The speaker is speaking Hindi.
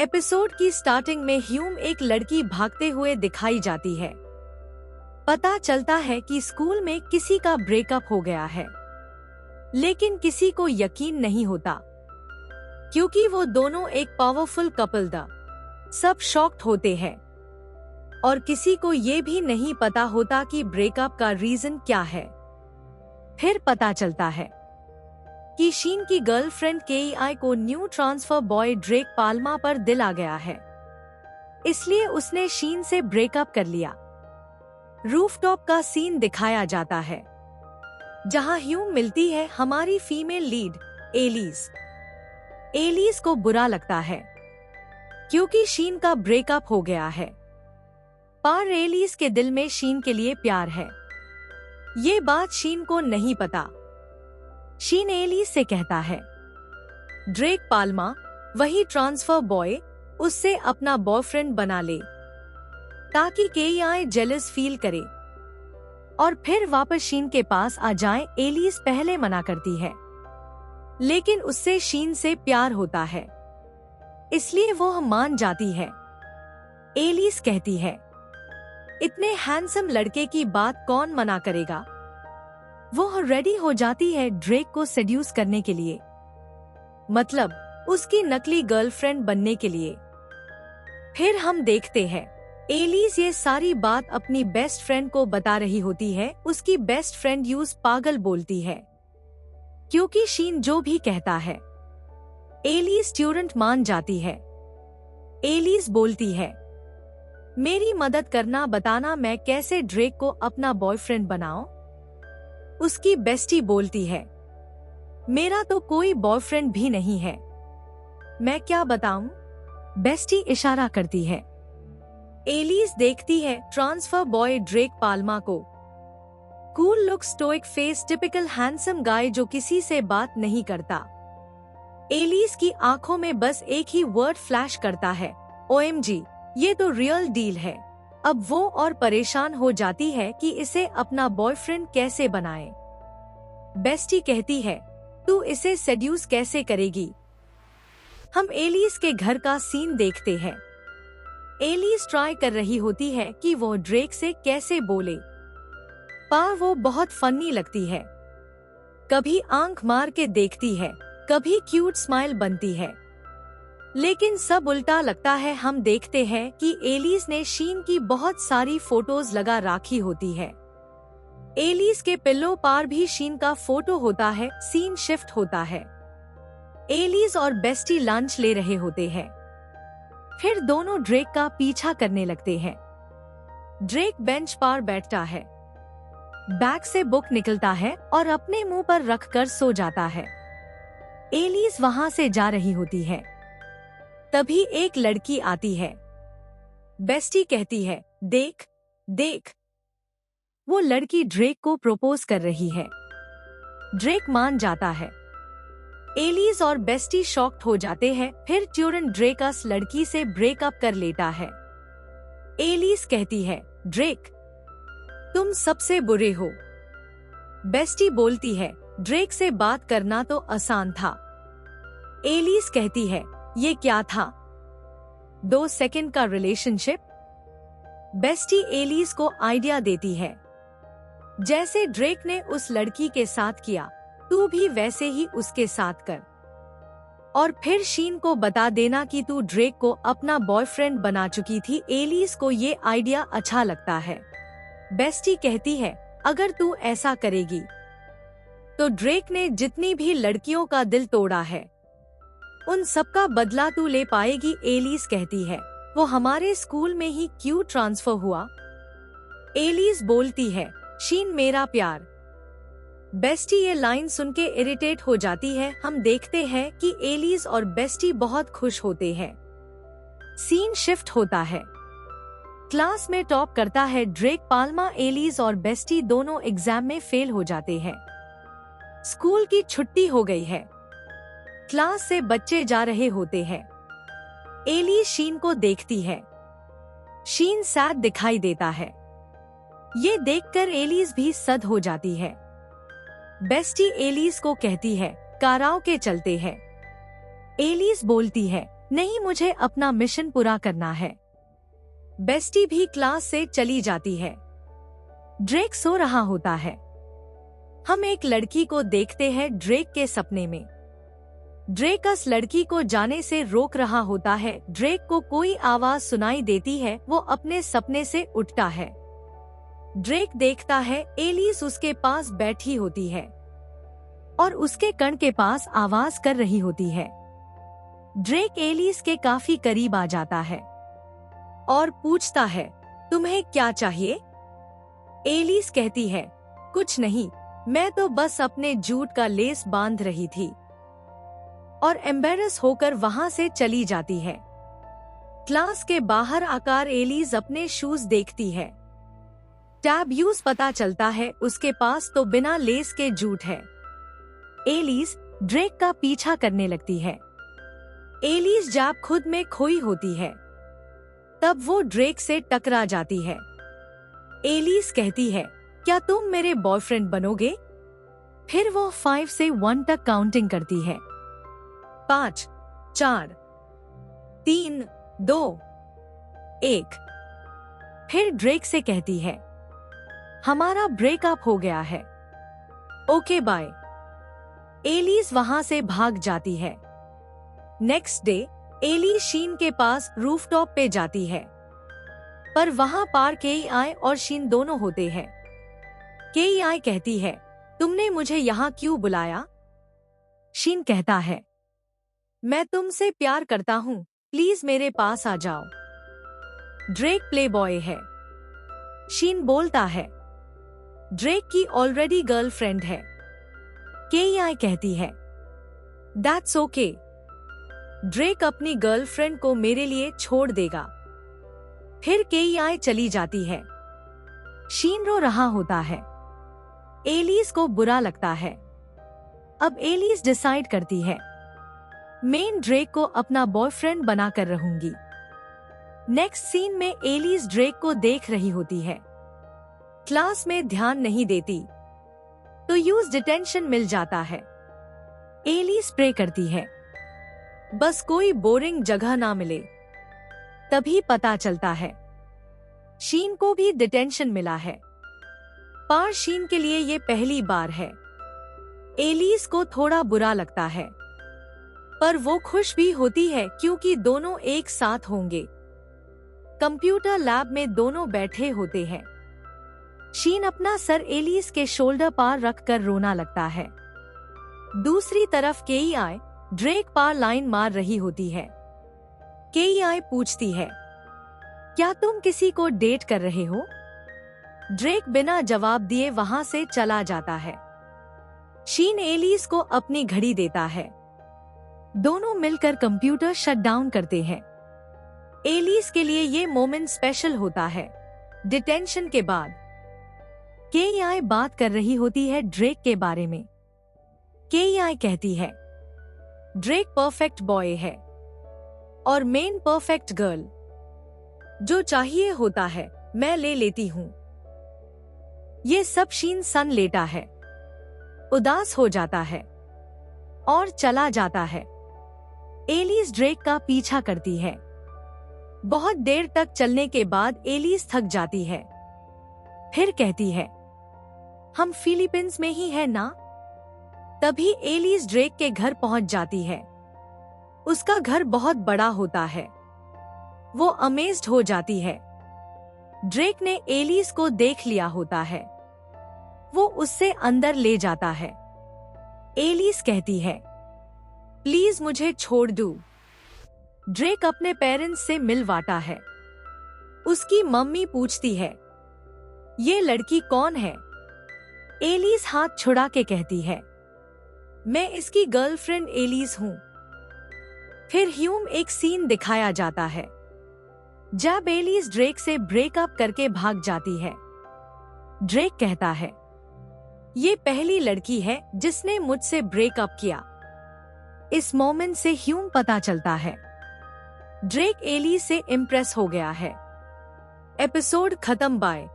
एपिसोड की स्टार्टिंग में ह्यूम एक लड़की भागते हुए दिखाई जाती है। पता चलता है कि स्कूल में किसी का ब्रेकअप हो गया है, लेकिन किसी को यकीन नहीं होता क्योंकि वो दोनों एक पावरफुल कपल था। सब शॉक्ड होते हैं और किसी को ये भी नहीं पता होता कि ब्रेकअप का रीजन क्या है। फिर पता चलता है कि शीन की गर्लफ्रेंड केई को new transfer boy Drake Palma पर दिल आ गया है, इसलिए उसने शीन से ब्रेकअप कर लिया। रूफटॉप का सीन दिखाया जाता है जहां ह्यूम मिलती है हमारी फीमेल लीड एलिस। एलिस को बुरा लगता है क्योंकि शीन का ब्रेकअप हो गया है, पर एलिस के दिल में शीन के लिए प्यार है। ये बात शीन को नहीं पता। शीन एलिस से कहता है ड्रेक पाल्मा, वही ट्रांसफर बॉय, उससे अपना बॉयफ्रेंड बना ले ताकि केई जेलस फील करे और फिर वापस शीन के पास आ जाए। एलिस पहले मना करती है, लेकिन उससे शीन से प्यार होता है, इसलिए वो मान जाती है। एलिस कहती है इतने हैंडसम लड़के की बात कौन मना करेगा। वो रेडी हो जाती है ड्रेक को सेड्यूस करने के लिए, मतलब उसकी नकली गर्लफ्रेंड बनने के लिए। फिर हम देखते हैं एलिस ये सारी बात अपनी बेस्ट फ्रेंड को बता रही होती है। उसकी बेस्ट फ्रेंड यूज पागल बोलती है क्योंकि शीन जो भी कहता है एलिस स्टूडेंट मान जाती है। एलिस बोलती है मेरी मदद करना, बताना मैं कैसे ड्रेक को अपना बॉयफ्रेंड बनाऊं। उसकी बेस्टी बोलती है मेरा तो कोई बॉयफ्रेंड भी नहीं है, मैं क्या बताऊं। बेस्टी इशारा करती है। एलिस देखती है ट्रांसफर बॉय ड्रेक पाल्मा को। Cool look, stoic face, typical handsome guy जो किसी से बात नहीं करता। एलिस की आंखों में बस एक ही वर्ड फ्लैश करता है, OMG, ये तो रियल डील है। अब वो और परेशान हो जाती है कि इसे अपना बॉयफ्रेंड कैसे बनाए। बेस्टी कहती है तू इसे सेड्यूस कैसे करेगी। हम एलिस के घर का सीन देखते हैं। एलिस ट्राई कर रही होती है कि वो ड्रेक से कैसे बोले, पर वो बहुत फनी लगती है। कभी आंख मार के देखती है, कभी क्यूट स्माइल बनती है, लेकिन सब उल्टा लगता है। हम देखते हैं कि एलिस ने शीन की बहुत सारी फोटोज लगा राखी होती है। एलिस के पिल्लो पार भी शीन का फोटो होता है। सीन शिफ्ट होता है। एलिस और बेस्टी लंच ले रहे होते हैं। फिर दोनों ड्रेक का पीछा करने लगते हैं। ड्रेक बेंच पर बैठता है, बैग से बुक निकलता है और अपने मुंह पर रखकर सो जाता है। एलिस वहां से जा रही होती है, तभी एक लड़की आती है। बेस्टी कहती है देख देख, वो लड़की ड्रेक को प्रपोज कर रही है। ड्रेक मान जाता है। एलिस और बेस्टी शॉक्ड हो जाते हैं। फिर ट्यूरन ड्रेक उस लड़की से ब्रेकअप कर लेता है। एलिस कहती है ड्रेक, तुम सबसे बुरे हो। बेस्टी बोलती है ड्रेक से बात करना तो आसान था। एलिस कहती है ये क्या था, 2 सेकंड का रिलेशनशिप। बेस्टी एलिस को आइडिया देती है जैसे ड्रेक ने उस लड़की के साथ किया, तू भी वैसे ही उसके साथ कर, और फिर शीन को बता देना कि तू ड्रेक को अपना बॉयफ्रेंड बना चुकी थी। एलिस को ये आइडिया अच्छा लगता है। बेस्टी कहती है अगर तू ऐसा करेगी तो ड्रेक ने जितनी भी लड़कियों का दिल तोड़ा है उन सबका बदला तू ले पाएगी। एलिस कहती है वो हमारे स्कूल में ही क्यों ट्रांसफर हुआ। एलिस बोलती है शीन मेरा प्यार। बेस्टी ये लाइन सुन के इरिटेट हो जाती है। हम देखते हैं कि एलिस और बेस्टी बहुत खुश होते हैं। सीन शिफ्ट होता है। क्लास में टॉप करता है ड्रेक पाल्मा। एलिस और बेस्टी दोनों एग्जाम में फेल हो जाते हैं। स्कूल की छुट्टी हो गई है। क्लास से बच्चे जा रहे होते हैं। एलिस शीन को देखती है। शीन सैड दिखाई देता है। ये देखकर एलिस भी सद हो जाती है। बेस्टी एलिस को कहती है कराओके चलते हैं। एलिस बोलती है नहीं, मुझे अपना मिशन पूरा करना है। बेस्टी भी क्लास से चली जाती है। ड्रेक सो रहा होता है। हम एक लड़की को देखते हैं ड्रेक के सपने में। ड्रेक उस लड़की को जाने से रोक रहा होता है। ड्रेक को कोई आवाज सुनाई देती है। वो अपने सपने से उठता है। ड्रेक देखता है एलिस उसके पास बैठी होती है और उसके कण के पास आवाज कर रही होती है। ड्रेक एलिस के काफी करीब आ जाता है और पूछता है, तुम्हें क्या चाहिए? एलिस कहती है, कुछ नहीं, मैं तो बस अपने जूट का लेस बांध रही थी, और एम्बेरस होकर वहां से चली जाती है। क्लास के बाहर आकर एलिस अपने शूज देखती है। टैब्यूज पता चलता है उसके पास तो बिना लेस के जूट है। एलिस ड्रेक का पीछा करने लगती है। एलिस जब खुद में खोई होती है तब वो ड्रेक से टकरा जाती है। एलिस कहती है, क्या तुम मेरे बॉयफ्रेंड बनोगे? फिर वो 5 से 1 तक काउंटिंग करती है। 5, 4, 3, 2, 1। फिर ड्रेक से कहती है, हमारा ब्रेकअप हो गया है, ओके बाय। एलिस वहां से भाग जाती है। नेक्स्ट डे एलिस शीन के पास रूफटॉप पे जाती है, पर वहां पार केई और शीन दोनों होते हैं। केई कहती है, तुमने मुझे यहाँ क्यों बुलाया? शीन कहता है, मैं तुमसे प्यार करता हूँ, प्लीज मेरे पास आ जाओ। ड्रेक प्लेबॉय है। शीन बोलता है, ड्रेक की ऑलरेडी गर्लफ्रेंड है। केई कहती है, दैट्स ओके, ड्रेक अपनी गर्लफ्रेंड को मेरे लिए छोड़ देगा। फिर केई चली जाती है। शीन रो रहा होता है। एलिस को बुरा लगता है। अब एलिस डिसाइड करती है, मैं ड्रेक को अपना बॉयफ्रेंड बनाकर रहूंगी। नेक्स्ट सीन में एलिस ड्रेक को देख रही होती है। क्लास में ध्यान नहीं देती तो यूज डिटेंशन मिल जाता है। एलिस प्रे करती है, बस कोई बोरिंग जगह ना मिले। तभी पता चलता है शीन को भी डिटेंशन मिला है। पर शीन के लिए ये पहली बार है। एलिस को थोड़ा बुरा लगता है, पर वो खुश भी होती है क्योंकि दोनों एक साथ होंगे। कंप्यूटर लैब में दोनों बैठे होते हैं। शीन अपना सर एलिस के शोल्डर पर रखकर रोना लगता है। दूसरी तरफ केई ड्रेक पर लाइन मार रही होती है। केई पूछती है, क्या तुम किसी को डेट कर रहे हो? ड्रेक बिना जवाब दिए वहां से चला जाता है। शीन एलिस को अपनी घड़ी देता है। दोनों मिलकर कंप्यूटर शट डाउन करते हैं। एलिस के लिए ये मोमेंट स्पेशल होता है। डिटेंशन के बाद केई बात कर रही होती है ड्रेक के बारे में। केई कहती है, ड्रेक परफेक्ट बॉय है और मेन परफेक्ट गर्ल। जो चाहिए होता है मैं ले लेती हूँ। ये सब शीन सन लेता है, उदास हो जाता है और चला जाता है। एलिस ड्रेक का पीछा करती है। बहुत देर तक चलने के बाद एलिस थक जाती है। फिर कहती है, हम फिलीपींस में ही है ना? तभी एलिस ड्रेक के घर पहुंच जाती है। उसका घर बहुत बड़ा होता है। वो अमेज्ड हो जाती है। ड्रेक ने एलिस को देख लिया होता है। वो उससे अंदर ले जाता है। एलिस कहती है, प्लीज मुझे छोड़ दो। ड्रेक अपने पेरेंट्स से मिलवाता है। उसकी मम्मी पूछती है, ये लड़की कौन है? एलिस हाथ छुड़ा के कहती है, मैं इसकी गर्लफ्रेंड एलिस हूँ। फिर ह्यूम एक सीन दिखाया जाता है जब एलिस ड्रेक से ब्रेकअप करके भाग जाती है। ड्रेक कहता है, ये पहली लड़की है जिसने मुझसे ब्रेकअप किया। इस मोमेंट से ह्यूम पता चलता है ड्रेक एलिस से इम्प्रेस हो गया है। एपिसोड खत्म। बाय।